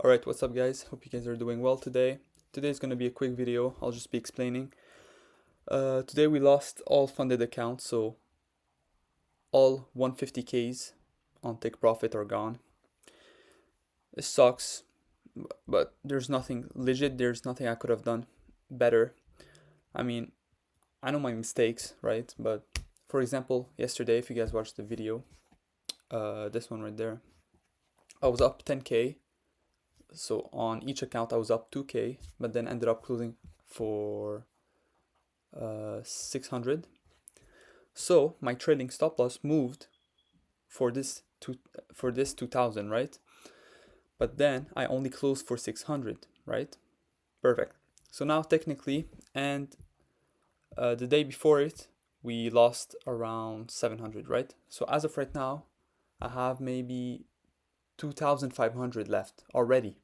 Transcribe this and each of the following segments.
Alright, what's up guys? Hope you guys are doing well today. Today's gonna be a quick video. I'll just be explaining. Today we lost all funded accounts, so all 150Ks on Take Profit are gone. This sucks, but there's nothing legit, there's nothing I could have done better. I mean, I know my mistakes, right? But for example, yesterday, if you guys watched the video, this one right there, I was up 10K. So on each account I was up 2K, but then ended up closing for 600. So my trailing stop loss moved for this 2000, right? But then I only closed for 600, right? Perfect. So now technically, and the day before it, we lost around 700, right? So as of right now, I have maybe 2500 left already,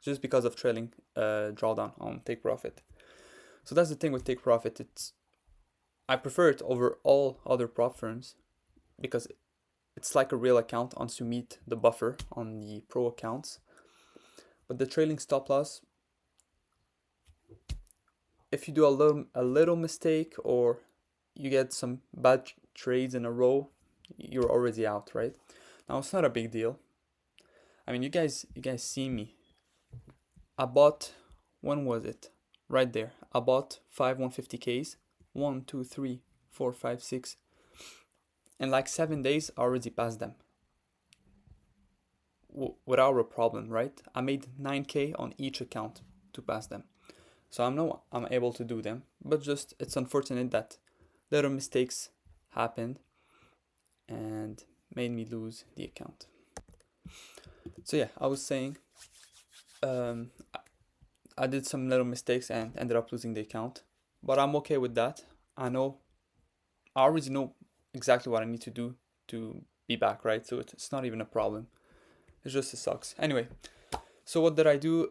just because of trailing drawdown on Take Profit. So that's the thing with Take Profit. I prefer it over all other prop firms because it's like a real account once you meet the buffer on the pro accounts. But the trailing stop loss, if you do a little mistake or you get some bad trades in a row, you're already out, right? Now it's not a big deal. I mean, you guys see me. I bought, when was it? Right there. I bought 5 150Ks. 1, 2, 3, 4, 5, 6. In like 7 days, I already passed them. Without a problem, right? I made 9K on each account to pass them. So I know I'm able to do them, but just it's unfortunate that little mistakes happened and made me lose the account. So yeah, I was saying, I did some little mistakes and ended up losing the account, but I'm okay with that. I already know exactly what I need to do to be back, right? So it's not even a problem. It sucks. Anyway, so what did I do?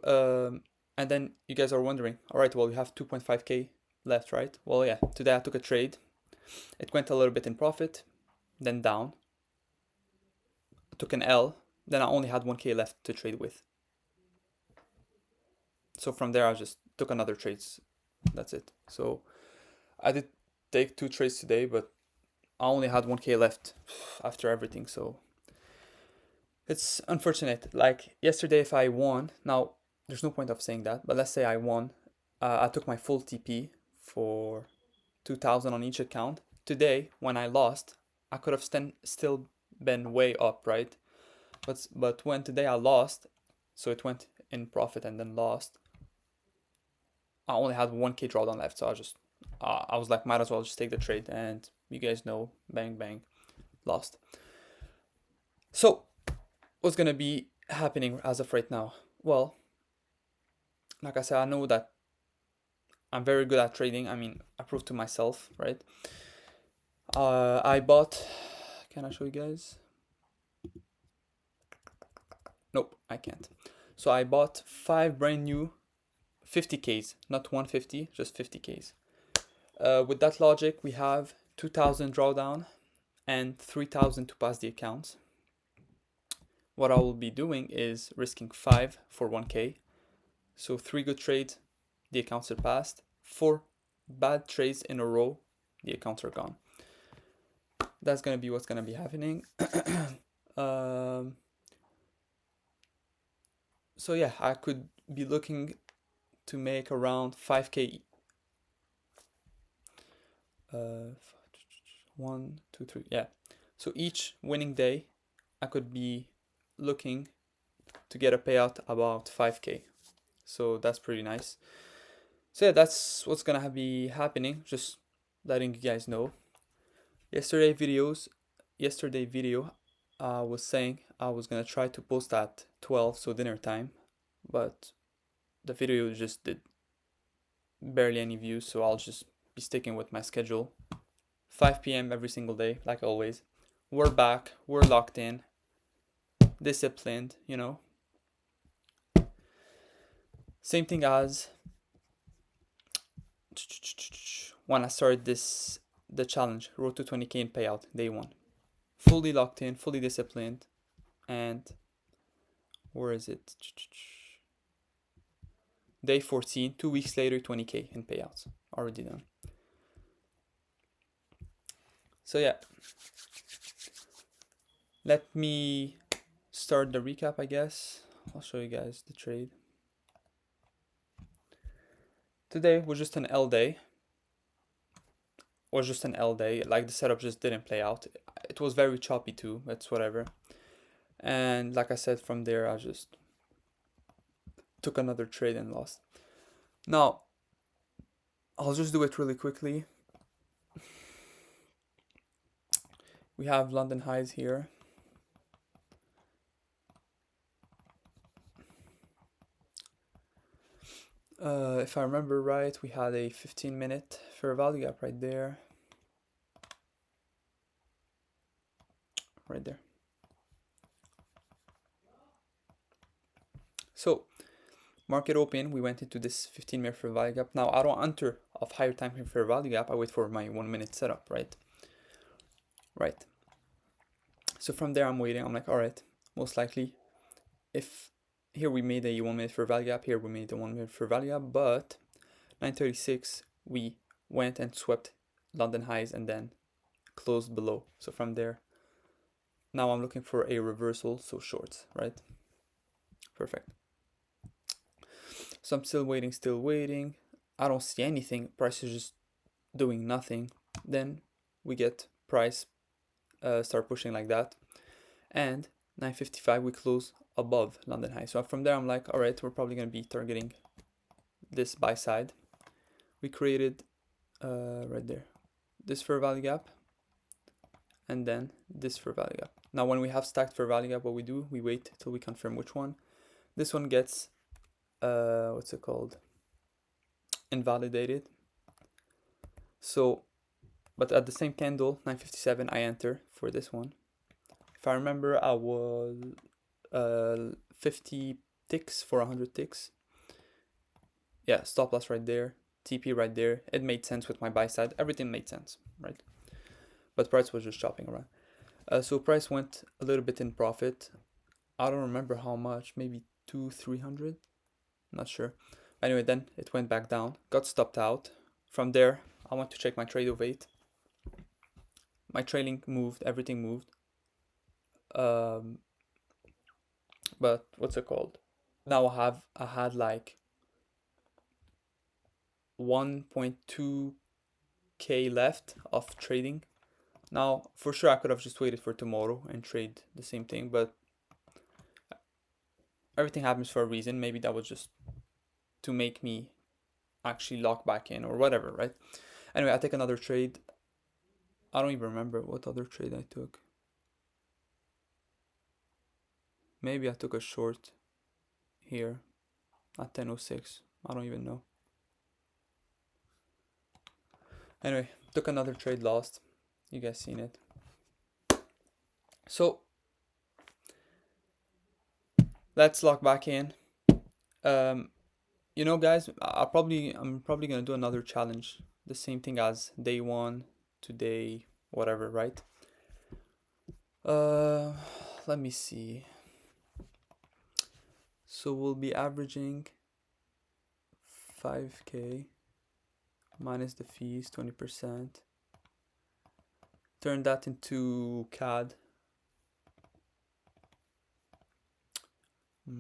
And then you guys are wondering, all right, well, you have 2.5K left, right? Well, yeah, today I took a trade. It went a little bit in profit, then down. I took an L, then I only had 1K left to trade with. So from there, I just took another trades. That's it. So I did take 2 trades today, but I only had 1K left after everything. So it's unfortunate. Like yesterday, if I won, now there's no point of saying that, but let's say I won. I took my full TP for 2000 on each account. Today, when I lost, I could have still been way up, right? But when today I lost, so it went in profit and then lost, I only had 1K drawdown left, so I was like, might as well just take the trade, and you guys know, bang bang, lost. So what's gonna be happening as of right now? Well, like I said, I know that I'm very good at trading. I mean, I proved to myself, right? I bought, can I show you guys? Nope, I can't. So I bought 5 brand new 50Ks, not 150, just 50Ks. With that logic, we have 2000 drawdown and 3000 to pass the accounts. What I will be doing is risking 5 for 1K. So 3 good trades, the accounts are passed. 4 bad trades in a row, the accounts are gone. That's gonna be what's gonna be happening. So yeah, I could be looking to make around 5K. 1, 2, 3, yeah. So each winning day, I could be looking to get a payout about 5K. So that's pretty nice. So yeah, that's what's gonna be happening. Just letting you guys know. Yesterday video, I was saying I was gonna try to post at 12, so dinner time, but the video just did barely any views, so I'll just be sticking with my schedule. 5 p.m. every single day, like always. We're back, we're locked in, disciplined, you know. Same thing as when I started the challenge, Road to 20K in payout, day 1. Fully locked in, fully disciplined, and Where is it? Day 14, 2 weeks later, 20k in payouts already done. So yeah, let me start the recap, I guess. I'll show you guys the trade. Today was just an L day. Like the setup just didn't play out. It was very choppy too, it's whatever. And like I said, from there I just took another trade and lost. Now, I'll just do it really quickly. We have London highs here. If I remember right, we had a 15-minute fair value gap right there. Right there. So, market open, we went into this 15-minute fair value gap. Now, I don't enter of higher time frame fair value gap. I wait for my 1 minute setup, right? Right. So from there, I'm waiting. I'm like, all right, most likely, if here we made a 1 minute fair value gap, here we made a 1 minute fair value gap, but 9:36 we went and swept London highs and then closed below. So from there, now I'm looking for a reversal, so shorts, right? Perfect. So I'm still waiting. I don't see anything. Price is just doing nothing. Then we get price start pushing like that, and 9:55 we close above London high. So from there I'm like, all right, we're probably going to be targeting this buy side. We created right there this fair value gap and then this fair value gap. Now when we have stacked fair value gap, what we do, we wait till we confirm which one. This one gets what's it called, invalidated. So but at the same candle, 9:57, I enter for this one. If I remember, I was 50 ticks for 100 ticks. Yeah, stop loss right there, TP right there. It made sense with my buy side. Everything made sense, right? But price was just chopping around. So price went a little bit in profit. I don't remember how much, maybe 200-300, not sure. Anyway, then it went back down, got stopped out. From there, I went to check my trade of 8. My trailing moved, everything moved. But what's it called? Now I had like 1.2k left of trading. Now for sure I could have just waited for tomorrow and trade the same thing, but everything happens for a reason. Maybe that was just to make me actually lock back in or whatever, right? Anyway, I take another trade. I don't even remember what other trade I took. Maybe I took a short here at 10:06. I don't even know. Anyway, took another trade, lost. You guys seen it. So let's lock back in. You know, guys, I'm probably gonna do another challenge. The same thing as day 1 to day whatever, right? Let me see. So we'll be averaging 5k minus the fees, 20%. Turn that into CAD. I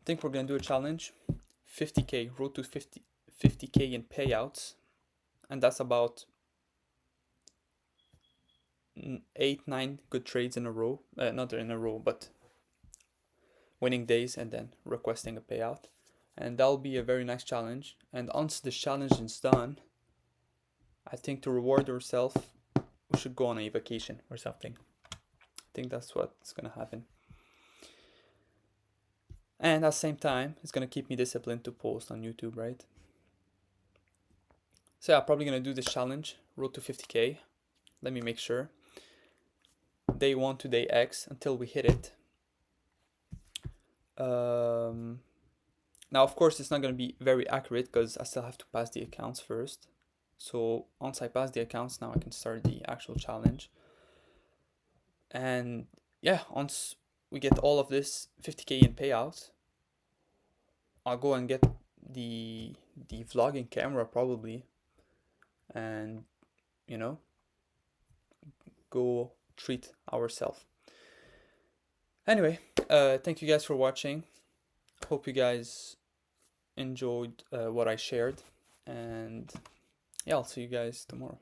think we're gonna do a challenge. 50k, road to 50k in payouts, and that's about 8-9 good trades in a row. Not in a row, but winning days and then requesting a payout. And that'll be a very nice challenge. And once this challenge is done, I think to reward ourselves, we should go on a vacation or something. I think that's what's gonna happen. And at the same time, it's gonna keep me disciplined to post on YouTube, right? So yeah, I'm probably gonna do this challenge, road to 50k. Let me make sure. Day 1 to day X until we hit it. Now, of course, it's not going to be very accurate because I still have to pass the accounts first. So once I pass the accounts, now I can start the actual challenge. And yeah, once we get all of this 50k in payouts, I'll go and get the vlogging camera probably, and you know, go treat ourselves. Anyway, thank you guys for watching. Hope you guys enjoyed what I shared, and yeah, I'll see you guys tomorrow.